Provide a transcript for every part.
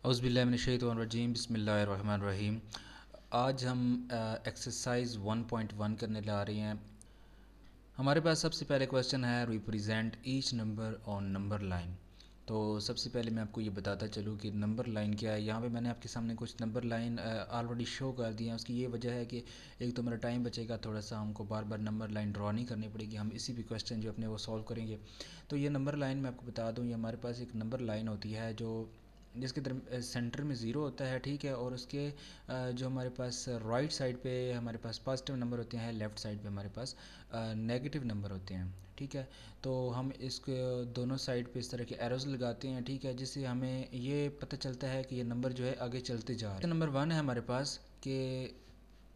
औज़ुबिल्लाहिमिनश्शैतानिर्रजीम बिस्मिल्लाहिर्रहमानिर्रहीम। आज हम एक्सरसाइज 1.1 करने ला रहे हैं। हमारे पास सबसे पहले क्वेश्चन है represent each number on number line. तो सबसे पहले मैं आपको ये बताता चलूँ कि नंबर लाइन क्या है। यहाँ पे मैंने आपके सामने कुछ नंबर लाइन ऑलरेडी शो कर दिए हैं। उसकी ये वजह है कि एक तो मेरा टाइम बचेगा, थोड़ा सा हमको बार बार नंबर लाइन ड्रॉ नहीं करनी पड़ेगी, हम इसी भी क्वेश्चन जो अपने वो सॉल्व करेंगे। तो ये नंबर लाइन मैं आपको बता दूँ, ये हमारे पास एक नंबर लाइन होती है जो जिसके सेंटर में ज़ीरो होता है, ठीक है। और उसके जो हमारे पास राइट साइड पे हमारे पास पॉजिटिव नंबर होते हैं, लेफ़्ट साइड पे हमारे पास नेगेटिव नंबर होते हैं, ठीक है। तो हम इसके दोनों साइड पे इस तरह के एरोज़ लगाते हैं, ठीक है, जिससे हमें ये पता चलता है कि ये नंबर जो है आगे चलते जा रहे हैं। नंबर 1 है हमारे पास कि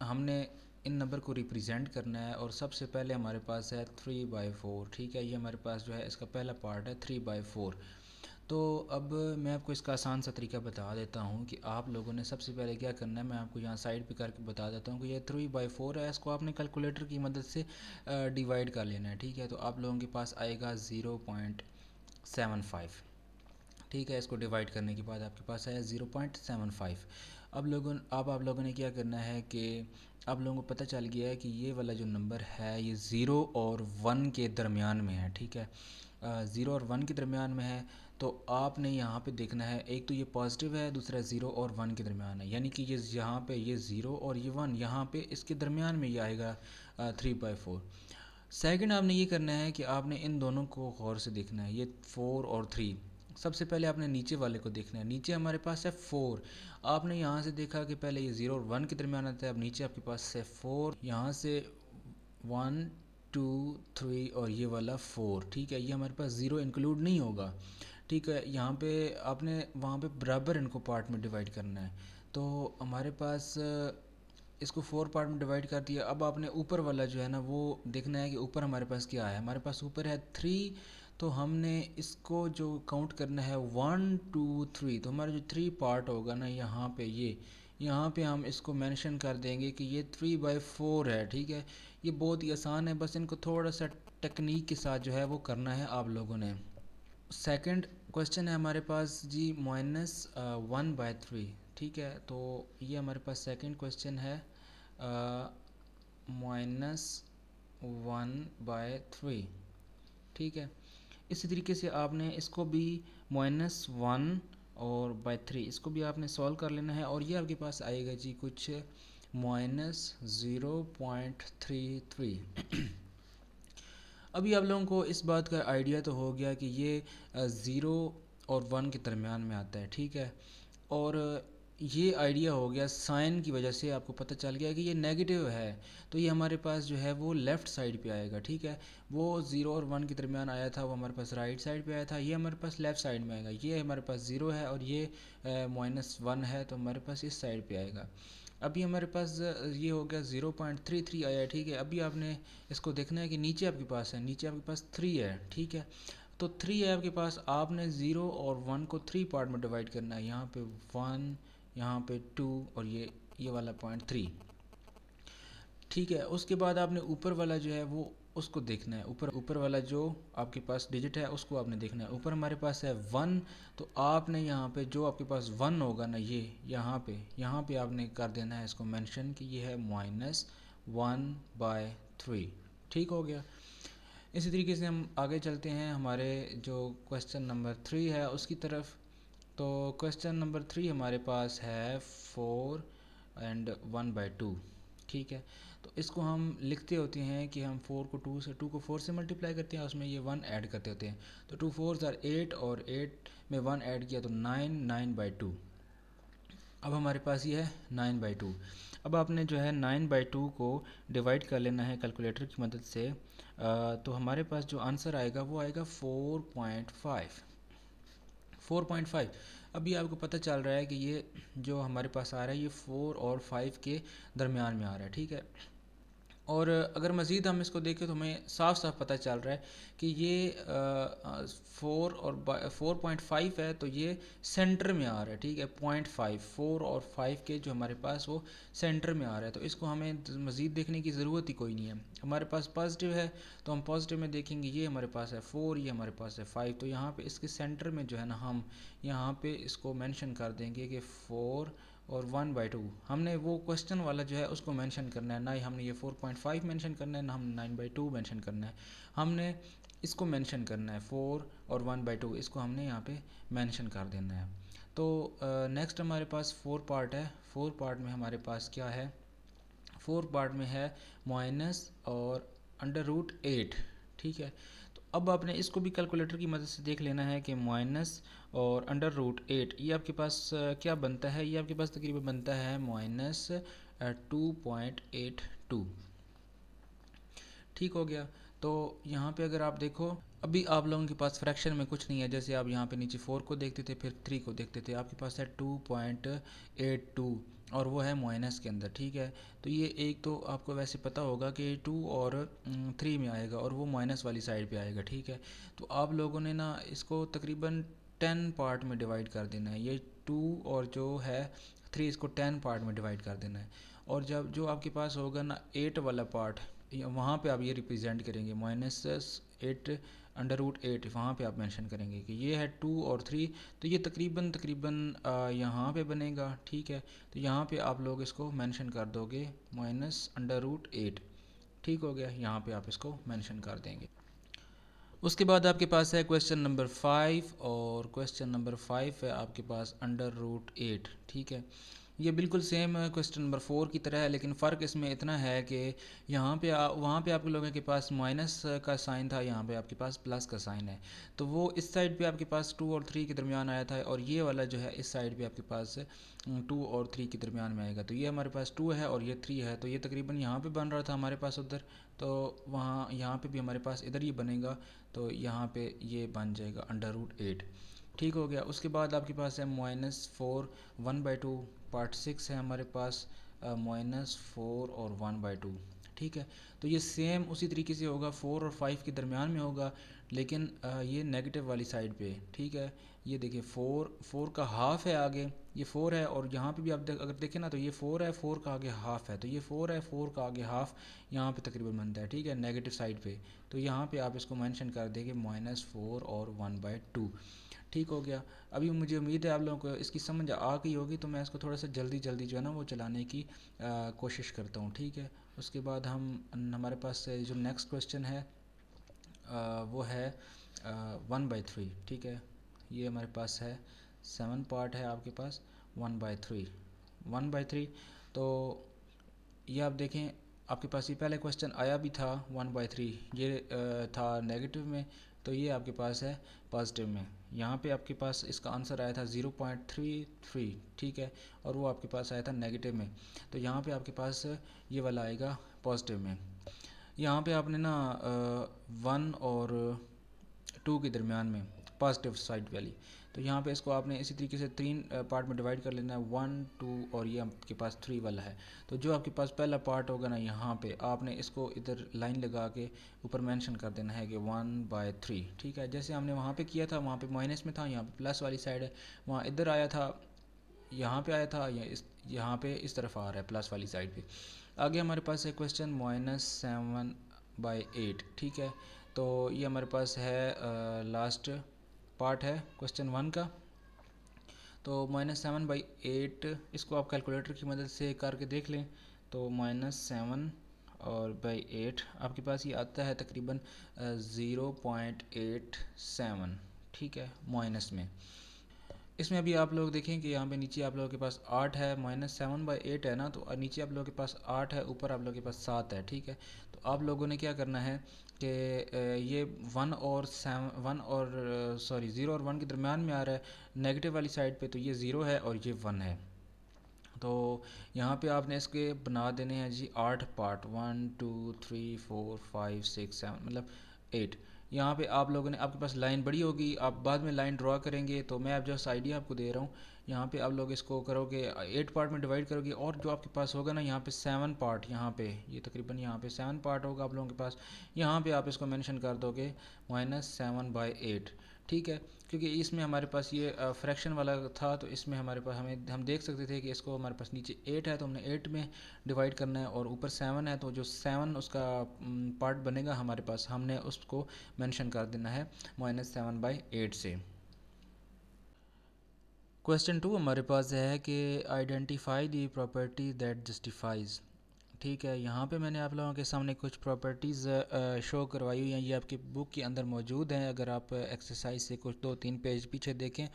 हमने इन नंबर को रिप्रेजेंट करना है। और सबसे पहले हमारे पास है 3/4, ठीक है। ये हमारे पास जो है इसका पहला पार्ट है 3/4। तो अब मैं आपको इसका आसान सा तरीका बता देता हूँ कि आप लोगों ने सबसे पहले क्या करना है। मैं आपको यहाँ साइड पे करके बता देता हूँ कि ये 3/4 है, इसको आपने कैलकुलेटर की मदद से डिवाइड कर लेना है, ठीक है। तो आप लोगों के पास आएगा 0.75, ठीक है। इसको डिवाइड करने के बाद आपके पास आया 0.75। अब आप लोगों ने क्या करना है कि आप लोगों को पता चल गया है कि ये वाला जो नंबर है ये 0 और 1 के दरमियान में है, ठीक है। 0 और 1 के दरमियान में है। तो आपने यहाँ पे देखना है, एक तो ये पॉजिटिव है, दूसरा 0 और 1 के दरमियान है, यानी कि ये यहाँ पे ये 0 और ये 1 यहाँ पे इसके दरमियान में ये आएगा 3/4। सेकंड आपने ये करना है कि आपने इन दोनों को गौर से देखना है, ये 4 और 3। सबसे पहले आपने नीचे वाले को देखना है। नीचे हमारे पास है 4। आपने यहाँ से देखा कि पहले ये 0 और 1 के दरमियान आता है, अब नीचे आपके पास है 4, यहाँ से 1 2 3 और ये वाला 4, ठीक है। ये हमारे पास 0 इंक्लूड नहीं होगा, ठीक है। यहाँ पे आपने वहाँ पे बराबर इनको पार्ट में डिवाइड करना है। तो हमारे पास इसको 4 पार्ट में डिवाइड कर दिया। अब आपने ऊपर वाला जो है ना वो देखना है कि ऊपर हमारे पास क्या है। हमारे पास ऊपर है 3, तो हमने इसको जो काउंट करना है 1 2 3। तो हमारा जो 3 पार्ट होगा ना यहाँ पे, ये यहाँ पे हम इसको मेंशन कर देंगे कि ये 3/4 है, ठीक है। ये बहुत ही आसान है, बस इनको थोड़ा सा टेक्निक के साथ जो है वो करना है आप लोगों ने। सेकंड क्वेश्चन है हमारे पास जी -1/3, ठीक है। तो ये हमारे पास सेकंड क्वेश्चन है -1/3, ठीक है। इसी तरीके से आपने इसको भी -1 और /3 इसको भी आपने सॉल्व कर लेना है। और ये आपके पास आएगा जी कुछ -0.33। अभी आप लोगों को इस बात का आइडिया तो हो गया कि ये 0 और 1 के दरमियान में आता है, ठीक है। और ये आइडिया हो गया, साइन की वजह से आपको पता चल गया कि ये नेगेटिव है। तो ये हमारे पास जो है वो लेफ़्ट साइड पे आएगा, ठीक है। वो 0 और 1 के दरमियान आया था, वो हमारे पास राइट साइड पे आया था। ये हमारे पास लेफ़्ट साइड में आएगा। ये हमारे पास 0 है और ये -1 है, तो हमारे पास इस साइड पे आएगा। अभी हमारे पास ये हो गया 0.33 आया, ठीक है। अभी आपने इसको देखना है कि नीचे आपके पास है, नीचे आपके पास 3 है, ठीक है। तो 3 है आपके पास, आपने 0 और 1 को 3 पार्ट में डिवाइड करना है। यहाँ पे 1, यहाँ पे 2 और ये वाला पॉइंट 3, ठीक है। उसके बाद आपने ऊपर वाला जो है वो उसको देखना है। ऊपर वाला जो आपके पास डिजिट है उसको आपने देखना है। ऊपर हमारे पास है 1, तो आपने यहाँ पे जो आपके पास 1 होगा ना, ये यहाँ पे आपने कर देना है इसको मेंशन कि ये है -1/3, ठीक हो गया। इसी तरीके से हम आगे चलते हैं हमारे जो क्वेश्चन नंबर 3 है उसकी तरफ। तो क्वेश्चन नंबर 3 हमारे पास है 4 एंड 1/2, ठीक है। तो इसको हम लिखते होते हैं कि हम 4 को 2 को 4 से मल्टीप्लाई करते हैं, उसमें ये 1 ऐड करते होते हैं। तो 2 4 आर 8 और 8 में 1 ऐड किया तो 9/2। अब हमारे पास ये है 9/2। अब आपने जो है 9/2 को डिवाइड कर लेना है कैलकुलेटर की मदद से। तो हमारे पास जो आंसर आएगा वो आएगा 4.5। 4.5। अभी आपको पता चल रहा है कि ये जो हमारे पास आ रहा है ये 4 और 5 के दरमियान में आ रहा है, ठीक है। और अगर मज़ीद हम इसको देखें तो हमें साफ साफ पता चल रहा है कि ये 4.5 है, तो ये सेंटर में आ रहा है, ठीक है। 0.5, 4 और 5 के जो हमारे पास वो सेंटर में आ रहा है, तो इसको हमें मज़ीद देखने की ज़रूरत ही कोई नहीं है। हमारे पास पॉजिटिव है तो हम पॉजिटिव में देखेंगे, ये हमारे पास है 4, ये हमारे पास है 5, तो यहाँ पे इसके सेंटर में जो है ना, हम यहाँ पे इसको मेंशन कर देंगे कि 4 और 1/2। हमने वो क्वेश्चन वाला जो है उसको मेंशन करना है, ना ही हमने ये 4.5 मेंशन करना है, ना हम 9/2 मेंशन करना है। हमने इसको मेंशन करना है 4 और 1/2, इसको हमने यहाँ पे मेंशन कर देना है। तो नेक्स्ट हमारे पास 4 पार्ट है। 4 पार्ट में हमारे पास क्या है, 4 पार्ट में है माइनस और √8, ठीक है। तो अब आपने इसको भी कैलकुलेटर की मदद से देख लेना है कि माइनस और √8 ये आपके पास क्या बनता है, ये आपके पास तकरीबन बनता है -2.82, ठीक हो गया। तो यहाँ पे अगर आप देखो, अभी आप लोगों के पास फ्रैक्शन में कुछ नहीं है, जैसे आप यहाँ पे नीचे 4 को देखते थे फिर 3 को देखते थे, आपके पास है 2.82 और वो है माइनस के अंदर, ठीक है। तो ये एक तो आपको वैसे पता होगा कि 2 और 3 में आएगा और वो माइनस वाली साइड पे आएगा, ठीक है। तो आप लोगों ने ना इसको तकरीबन 10 पार्ट में डिवाइड कर देना है, ये 2 और जो है 3, इसको 10 पार्ट में डिवाइड कर देना है। और जब जो आपके पास होगा ना 8 वाला पार्ट, वहाँ पे आप ये रिप्रेजेंट करेंगे -8 वहाँ पे आप मेंशन करेंगे कि ये है 2 और 3, तो ये तकरीबन तकरीबन यहाँ पे बनेगा, ठीक है। तो यहाँ पे आप लोग इसको मेंशन कर दोगे -√8, ठीक हो गया। यहाँ पे आप इसको मेंशन कर देंगे। उसके बाद आपके पास है क्वेश्चन नंबर 5, और क्वेश्चन नंबर 5 है आपके पास √8, ठीक है। ये बिल्कुल सेम क्वेश्चन नंबर 4 की तरह है, लेकिन फ़र्क इसमें इतना है कि यहाँ पे वहाँ पे आप लोगों के पास माइनस का साइन था, यहाँ पे आपके पास प्लस का साइन है। तो वो इस साइड पे आपके पास 2 और 3 के दरमियान आया था, और ये वाला जो है इस साइड पे आपके पास 2 और 3 के दरमियान में आएगा। तो ये हमारे पास 2 है और ये 3 है, तो ये तकरीबन यहाँ पे बन रहा था हमारे पास उधर, तो वहाँ यहाँ पे भी हमारे पास इधर ये बनेगा, तो यहाँ पे ये बन जाएगा √8, ठीक हो गया। उसके बाद आपके पास है -4 1/2, पार्ट 6 है हमारे पास -4 और 1/2, ठीक है। तो ये सेम उसी तरीके से होगा, 4 और 5 के दरमियान में होगा, लेकिन ये नेगेटिव वाली साइड पे, ठीक है। ये देखिए 4 का हाफ है आगे, ये 4 है, और यहाँ पे भी आप अगर देखें ना तो ये 4 है, 4 का आगे हाफ है, तो ये 4 है, 4 का आगे हाफ यहाँ पे तकरीबन बनता है, ठीक है, नेगेटिव साइड पे। तो यहाँ पे आप इसको मेंशन कर देंगे -4 और 1/2, ठीक हो गया। अभी मुझे उम्मीद है आप लोगों को इसकी समझ आ गई होगी, तो मैं इसको थोड़ा सा जल्दी जल्दी जो है ना वो चलाने की कोशिश करता हूँ, ठीक है। उसके बाद हमारे पास जो नेक्स्ट क्वेश्चन है वो है 1/3, ठीक है। ये हमारे पास है 7 पार्ट है आपके पास 1/3। तो ये आप देखें, आपके पास ये पहले क्वेश्चन आया भी था 1/3, ये था नेगेटिव में, तो ये आपके पास है पॉजिटिव में। यहाँ पे आपके पास इसका आंसर आया था 0.33, ठीक है, और वो आपके पास आया था नेगेटिव में, तो यहाँ पे आपके पास ये वाला आएगा पॉजिटिव में। यहाँ पे आपने ना 1 और 2 के दरमियान में पॉजिटिव साइड वाली, तो यहाँ पे इसको आपने इसी तरीके से 3 पार्ट में डिवाइड कर लेना है, 1 2 और ये आपके पास 3 वाला है। तो जो आपके पास पहला पार्ट होगा ना, यहाँ पे आपने इसको इधर लाइन लगा के ऊपर मेंशन कर देना है कि 1/3, ठीक है। जैसे हमने वहाँ पे किया था, वहाँ पे माइनस में था, यहाँ पे प्लस वाली साइड है, वहाँ इधर आया था, यहाँ पे आया था, यहाँ पे इस तरफ आ रहा है प्लस वाली साइड पे। आगे हमारे पास है क्वेश्चन -7/8, ठीक है। तो ये हमारे पास है लास्ट पार्ट है क्वेश्चन 1 का। तो -7/8 इसको आप कैलकुलेटर की मदद से करके देख लें, तो -7 और बाई 8 आपके पास ये आता है तकरीबन 0.87, ठीक है, माइनस में। इसमें अभी आप लोग देखें कि यहाँ पे नीचे आप लोगों के पास 8 है, -7/8 है ना, तो नीचे आप लोगों के पास 8 है, ऊपर आप लोगों के पास 7 है, ठीक है। तो आप लोगों ने क्या करना है कि ये 0 और 1 के दरमियान में आ रहा है नेगेटिव वाली साइड पे, तो ये 0 है और ये 1 है। तो यहाँ पे आपने इसके बना देने हैं जी 8 पार्ट, 1 2 3 4 5 6 7, मतलब 8। यहाँ पे आप लोगों ने, आपके पास लाइन बड़ी होगी, आप बाद में लाइन ड्रा करेंगे, तो मैं अब जस्ट आइडिया आपको दे रहा हूँ यहाँ पे आप लोग इसको करोगे 8 पार्ट में डिवाइड करोगे, और जो आपके पास होगा ना यहाँ पे 7 पार्ट, यहाँ पे ये तकरीबन यहाँ पे 7 पार्ट होगा आप लोगों के पास। यहाँ पे आप इसको मेंशन कर दोगे -7/8, ठीक है, क्योंकि इसमें हमारे पास ये फ्रैक्शन वाला था, तो इसमें हमारे पास हम देख सकते थे कि इसको हमारे पास नीचे 8 है तो हमने 8 में डिवाइड करना है, और ऊपर 7 है तो जो 7 उसका पार्ट बनेगा हमारे पास, हमने उसको मेंशन कर देना है -7/8 से। क्वेश्चन 2 हमारे पास है कि identify the property that justifies, ठीक है। यहाँ पे मैंने आप लोगों के सामने कुछ प्रॉपर्टीज़ शो करवाई हुई हैं, ये आपकी बुक के अंदर मौजूद हैं। अगर आप एक्सरसाइज से कुछ 2-3 पेज पीछे देखें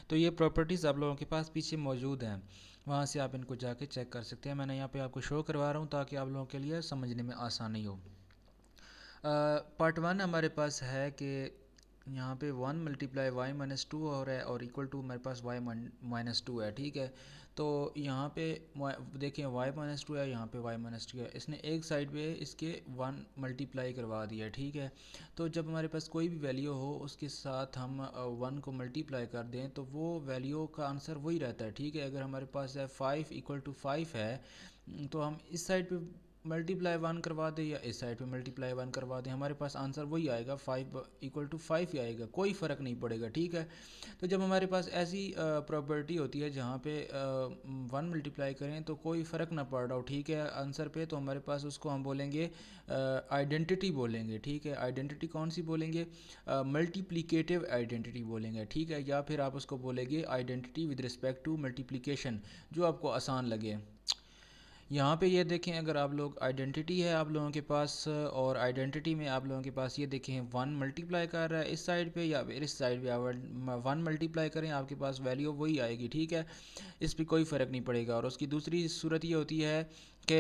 तो ये प्रॉपर्टीज़ आप लोगों के पास पीछे मौजूद हैं, वहाँ से आप इनको जाके चेक कर सकते हैं। मैंने यहाँ पे आपको शो करवा रहा हूँ ताकि आप लोगों के लिए समझने में आसानी हो। पार्ट 1 हमारे पास है कि यहाँ पे 1 मल्टीप्लाई वाई माइनस 2 हो रहा है और इक्वल टू मेरे पास वाई माइनस 2 है, ठीक है। तो यहाँ पे देखें वाई माइनस 2 है, यहाँ पे वाई माइनस 2 है, इसने एक साइड पे इसके 1 मल्टीप्लाई करवा दिया, ठीक है। तो जब हमारे पास कोई भी वैल्यू हो उसके साथ हम 1 को मल्टीप्लाई कर दें तो वो वैल्यू का आंसर वही रहता है, ठीक है। अगर हमारे पास है 5 इक्वल टू 5 है, तो हम इस साइड पे मल्टीप्लाई 1 करवा दें या इस साइड पे मल्टीप्लाई 1 करवा दें, हमारे पास आंसर वही आएगा, 5 इक्वल टू 5 ही आएगा, कोई फ़र्क नहीं पड़ेगा, ठीक है। तो जब हमारे पास ऐसी प्रॉपर्टी होती है जहाँ पे 1 मल्टीप्लाई करें तो कोई फ़र्क ना पड़ रहा हो, ठीक है, आंसर पे, तो हमारे पास उसको हम बोलेंगे आइडेंटिटी बोलेंगे, ठीक है। आइडेंटिटी कौन सी बोलेंगे? मल्टीप्लिकेटिव आइडेंटिटी बोलेंगे, ठीक है, या फिर आप उसको बोलेंगे identity with respect to multiplication, जो आपको आसान लगे। यहाँ पे ये देखें, अगर आप लोग आइडेंटिटी है आप लोगों के पास, और आइडेंटिटी में आप लोगों के पास ये देखें 1 मल्टीप्लाई कर रहा है इस साइड पे या फिर इस साइड पे, आप 1 मल्टीप्लाई करें आपके पास वैल्यू वही आएगी, ठीक है, इस पर कोई फ़र्क नहीं पड़ेगा। और उसकी दूसरी सूरत ये होती है कि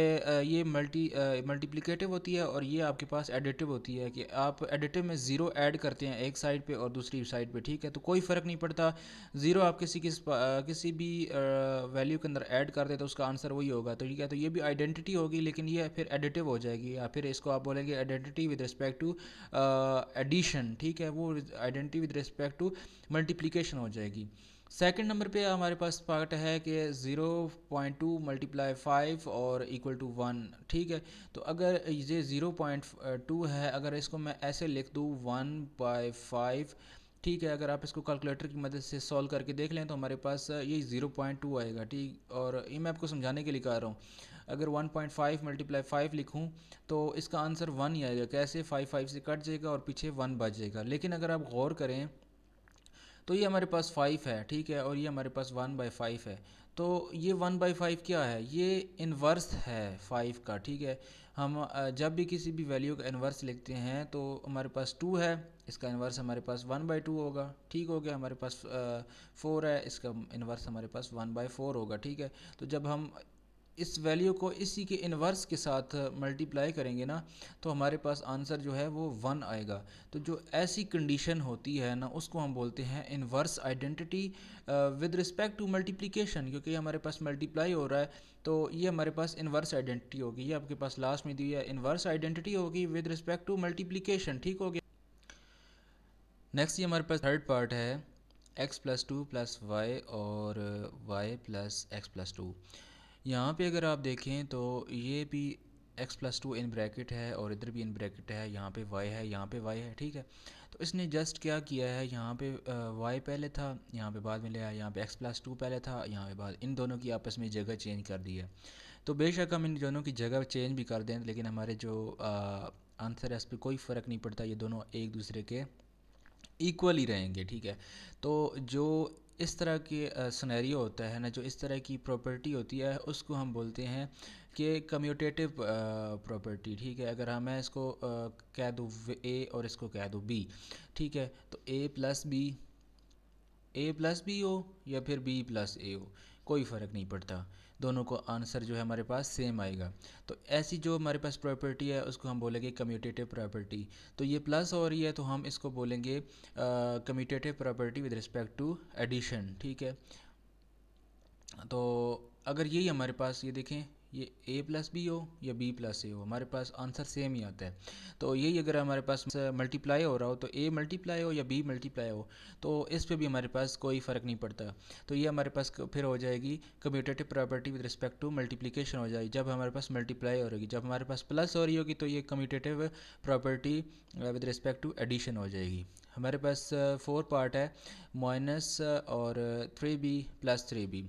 ये मल्टीप्लिकेटिव होती है और ये आपके पास एडिटिव होती है, कि आप एडिटिव में ज़ीरो ऐड करते हैं एक साइड पे और दूसरी साइड पे, ठीक है, तो कोई फ़र्क नहीं पड़ता, ज़ीरो आप किसी भी वैल्यू के अंदर ऐड कर दे तो उसका आंसर वही होगा, तो ठीक है। तो ये भी आइडेंटिटी होगी, लेकिन ये फिर एडिटिव हो जाएगी, या फिर इसको आप बोलेंगे identity with respect to addition, ठीक है, वो identity with respect to multiplication हो जाएगी। सेकंड नंबर पे हमारे पास पार्ट है कि 0.2 मल्टीप्लाई 5 और इक्वल टू 1, ठीक है। तो अगर ये 0.2 है, अगर इसको मैं ऐसे लिख दूँ 1/5, ठीक है, अगर आप इसको कैलकुलेटर की मदद से सॉल्व करके देख लें तो हमारे पास ये 0.2 आएगा, ठीक। और ये मैं आपको समझाने के लिए कह रहा हूँ, अगर 1.5 मल्टीप्लाई 5 लिखूँ तो इसका आंसर 1 ही आएगा, कैसे? 5 से कट जाएगा और पीछे 1 बच जाएगा। लेकिन अगर आप गौर करें तो ये हमारे पास 5 है, ठीक है, और ये हमारे पास 1/5 है, तो ये 1/5 क्या है? ये इन्वर्स है 5 का, ठीक है। हम जब भी किसी भी वैल्यू का इन्वर्स लिखते हैं तो हमारे पास 2 है, इसका इन्वर्स हमारे पास 1/2 होगा, ठीक हो गया। हमारे पास 4 है, इसका इन्वर्स हमारे पास 1/4 होगा, ठीक है। तो जब हम इस वैल्यू को इसी के इन्वर्स के साथ मल्टीप्लाई करेंगे ना, तो हमारे पास आंसर जो है वो 1 आएगा। तो जो ऐसी कंडीशन होती है ना, उसको हम बोलते हैं inverse identity with respect to multiplication, क्योंकि हमारे पास मल्टीप्लाई हो रहा है तो ये हमारे पास इन्वर्स आइडेंटिटी होगी। ये आपके पास लास्ट में दी है, इन्वर्स आइडेंटिटी होगी विद रिस्पेक्ट टू मल्टीप्लिकेशन, ठीक हो गया। नेक्स्ट ये हमारे पास थर्ड पार्ट है x+2+y और y+x+2। यहाँ पे अगर आप देखें तो ये भी x+2 इन ब्रैकेट है और इधर भी इन ब्रैकेट है, यहाँ पे y है, यहाँ पे y है, ठीक है। तो इसने जस्ट क्या किया है, यहाँ पे y पहले था, यहाँ पे बाद में ले आया, यहाँ पे x+2 पहले था, यहाँ पे बाद, इन दोनों की आपस में जगह चेंज कर दी है। तो बेशक हम इन दोनों की जगह चेंज भी कर दें, लेकिन हमारे जो आंसर है इस पर कोई फ़र्क नहीं पड़ता, ये दोनों एक दूसरे के इक्वल ही रहेंगे, ठीक है। तो जो इस तरह के सिनेरियो होता है ना, जो इस तरह की प्रॉपर्टी होती है, उसको हम बोलते हैं कि कम्यूटेटिव प्रॉपर्टी, ठीक है। अगर मैं इसको कह दूँ ए और इसको कह दूँ बी, ठीक है, तो ए प्लस बी हो या फिर बी प्लस ए हो, कोई फ़र्क नहीं पड़ता, दोनों को आंसर जो है हमारे पास सेम आएगा। तो ऐसी जो हमारे पास प्रॉपर्टी है उसको हम बोलेंगे कम्यूटेटिव प्रॉपर्टी। तो ये प्लस हो रही है तो हम इसको बोलेंगे commutative property with respect to addition, ठीक है। तो अगर यही हमारे पास ये देखें, ये a प्लस बी हो या b प्लस a हो, हमारे पास आंसर सेम ही आता है। तो यही अगर हमारे पास मल्टीप्लाई हो रहा हो तो a मल्टीप्लाई हो या b मल्टीप्लाई हो, तो इस पे भी हमारे पास कोई फ़र्क नहीं पड़ता। तो ये हमारे पास फिर हो जाएगी commutative property with respect to multiplication हो जाएगी जब हमारे पास मल्टीप्लाई हो रही। जब हमारे पास प्लस हो रही होगी तो ये commutative property with respect to addition हो जाएगी। हमारे पास 4 पार्ट है, माइनस और 3b प्लस 3b,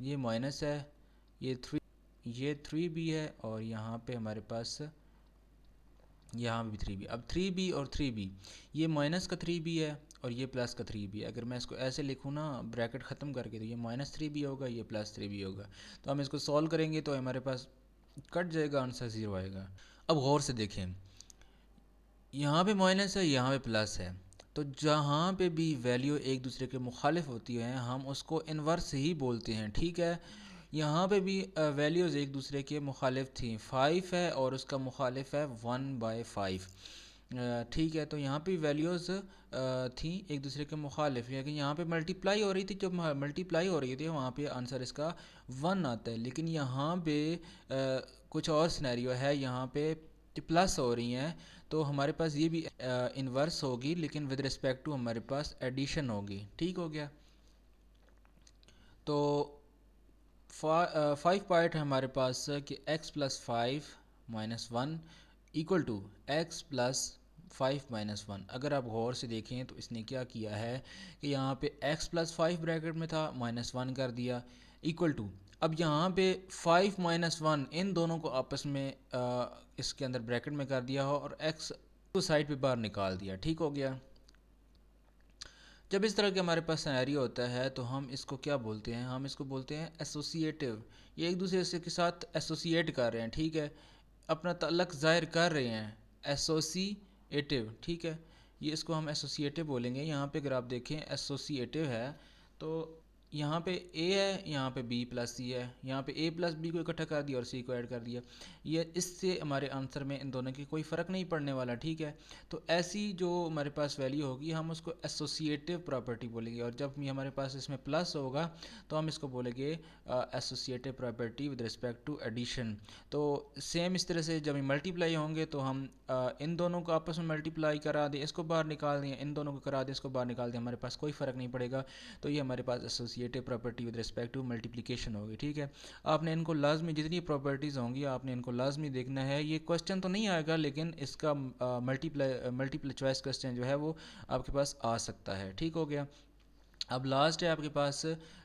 ये माइनस है, ये 3b है और यहाँ पे हमारे पास यहाँ भी 3b। अब 3b और 3b, ये माइनस का 3b है और ये प्लस का 3b है। अगर मैं इसको ऐसे लिखूँ ना ब्रैकेट ख़त्म करके, तो ये माइनस 3b होगा, ये प्लस 3b होगा। तो हम इसको सॉल्व करेंगे तो हमारे पास कट जाएगा, आंसर 0 आएगा। अब गौर से देखें, यहाँ पे माइनस है, यहाँ पे प्लस है, तो जहाँ पे भी वैल्यू एक दूसरे के मुखालिफ होती है हम उसको इन्वर्स ही बोलते हैं, ठीक है। यहाँ पे भी वैल्यूज़ एक दूसरे के मुखालिफ थी, 5 है और उसका मुखालिफ है 1/5, ठीक है। तो यहाँ पे वैल्यूज़ थी एक दूसरे के मुखालिफ, लेकिन यहाँ पे मल्टीप्लाई हो रही थी, जब मल्टीप्लाई हो रही थी वहाँ पे आंसर इसका 1 आता है। लेकिन यहाँ पे कुछ और सिनेरियो है, यहाँ पे प्लस हो रही हैं, तो हमारे पास ये भी इन्वर्स होगी, लेकिन विद रिस्पेक्ट टू हमारे पास एडिशन होगी, ठीक हो गया। तो 5 पार्ट है हमारे पास कि x plus 5 minus 1 equal to x plus 5 - 1। अगर आप गौर से देखें तो इसने क्या किया है कि यहाँ पे x प्लस 5 ब्रैकेट में था, -1 कर दिया, इक्वल टू अब यहाँ पे 5 - 1 इन दोनों को आपस में इसके अंदर ब्रैकेट में कर दिया हो और x को साइड पे बाहर निकाल दिया, ठीक हो गया। जब इस तरह के हमारे पास सिनेरियो होता है तो हम इसको क्या बोलते हैं, हम इसको बोलते हैं एसोसिएटिव। ये एक दूसरे से के साथ एसोसिएट कर रहे हैं, ठीक है, अपना ताल्लुक ज़ाहिर कर रहे हैं, एसोसिएटिव, ठीक है। ये इसको हम एसोसिएटिव बोलेंगे। यहाँ पे अगर आप देखें एसोसिएटिव है तो यहाँ पे a है, यहाँ पे b प्लस c है, यहाँ पे a प्लस b को इकट्ठा कर दिया और c को ऐड कर दिया। ये इससे हमारे आंसर में इन दोनों की कोई फ़र्क नहीं पड़ने वाला, ठीक है। तो ऐसी जो हमारे पास वैल्यू होगी हम उसको एसोसिएटिव प्रॉपर्टी बोलेंगे, और जब भी हमारे पास इसमें प्लस होगा तो हम इसको बोलेंगे associative property with respect to addition. तो सेम इस तरह से जब मल्टीप्लाई होंगे तो हम इन दोनों को आपस में मल्टीप्लाई करा दें, इसको बाहर निकाल दें, इन दोनों को करा दें, इसको बाहर निकाल दें, हमारे पास कोई फ़र्क नहीं पड़ेगा। तो ये हमारे पास associative property with respect to multiplication होगी, ठीक है। आपने इनको लाजमी जितनी प्रॉपर्टीज़ होंगी आपने इनको लाजमी देखना है। ये क्वेश्चन तो नहीं आएगा लेकिन इसका मल्टीपल चॉइस क्वेश्चन जो है वो आपके पास आ सकता है, ठीक हो गया। अब लास्ट है आपके पास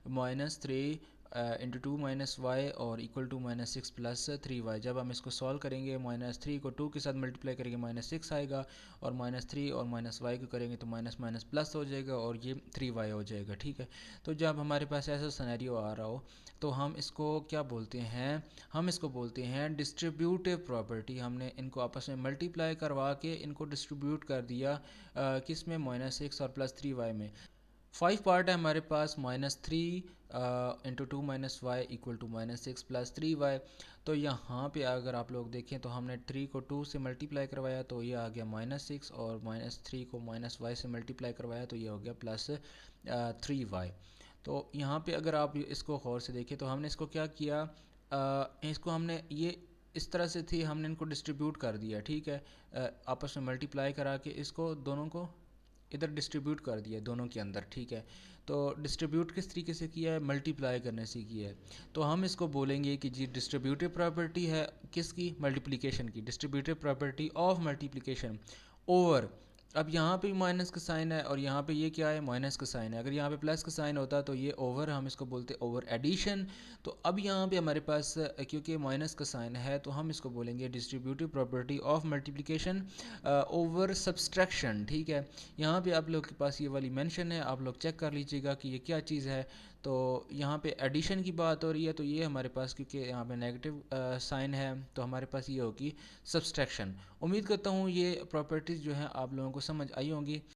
-3 इंटू 2 माइनस वाई और इक्वल टू -6 प्लस 3y। जब हम इसको सॉल्व करेंगे -3 को 2 के साथ मल्टीप्लाई करेंगे -6 आएगा, और -3 और -y को करेंगे तो माइनस माइनस प्लस हो जाएगा और ये 3y हो जाएगा, ठीक है। तो जब हमारे पास ऐसा सिनेरियो आ रहा हो तो हम इसको क्या बोलते हैं, हम इसको बोलते हैं डिस्ट्रीब्यूटिव प्रॉपर्टी। हमने इनको आपस में मल्टीप्लाई करवा के इनको डिस्ट्रीब्यूट कर दिया किस में, -6 और +3y में। 5 पार्ट है हमारे पास, -3 into 2 minus y equal to -6 plus 3y। तो यहाँ पे अगर आप लोग देखें तो हमने 3 को 2 से मल्टीप्लाई करवाया तो ये आ गया -6, और -3 को -y से मल्टीप्लाई करवाया तो ये हो गया +3y। तो यहाँ पे अगर आप इसको गौर से देखें तो हमने इसको क्या किया, इसको हमने ये इस तरह से थी, हमने इनको डिस्ट्रीब्यूट कर दिया, ठीक है, आपस में मल्टीप्लाई करा के इसको दोनों को इधर डिस्ट्रीब्यूट कर दिया दोनों के अंदर, ठीक है। तो डिस्ट्रीब्यूट किस तरीके से किया है, मल्टीप्लाई करने से किया है। तो हम इसको बोलेंगे कि जी डिस्ट्रीब्यूटिव प्रॉपर्टी है किसकी, मल्टीप्लिकेशन की, distributive property of multiplication over. अब यहाँ पे माइनस का साइन है और यहाँ पे ये क्या है, माइनस का साइन है। अगर यहाँ पे प्लस का साइन होता तो ये ओवर, हम इसको बोलते ओवर एडिशन। तो अब यहाँ पे हमारे पास क्योंकि माइनस का साइन है तो हम इसको बोलेंगे distributive property of multiplication over subtraction, ठीक है। यहाँ पे आप लोग के पास ये वाली मेंशन है, आप लोग चेक कर लीजिएगा कि ये क्या चीज़ है। तो यहाँ पे एडिशन की बात हो रही है, तो ये हमारे पास क्योंकि यहाँ पे नेगेटिव साइन है तो हमारे पास ये होगी सब्सट्रैक्शन। उम्मीद करता हूँ ये प्रॉपर्टीज़ जो हैं आप लोगों को समझ आई होंगी।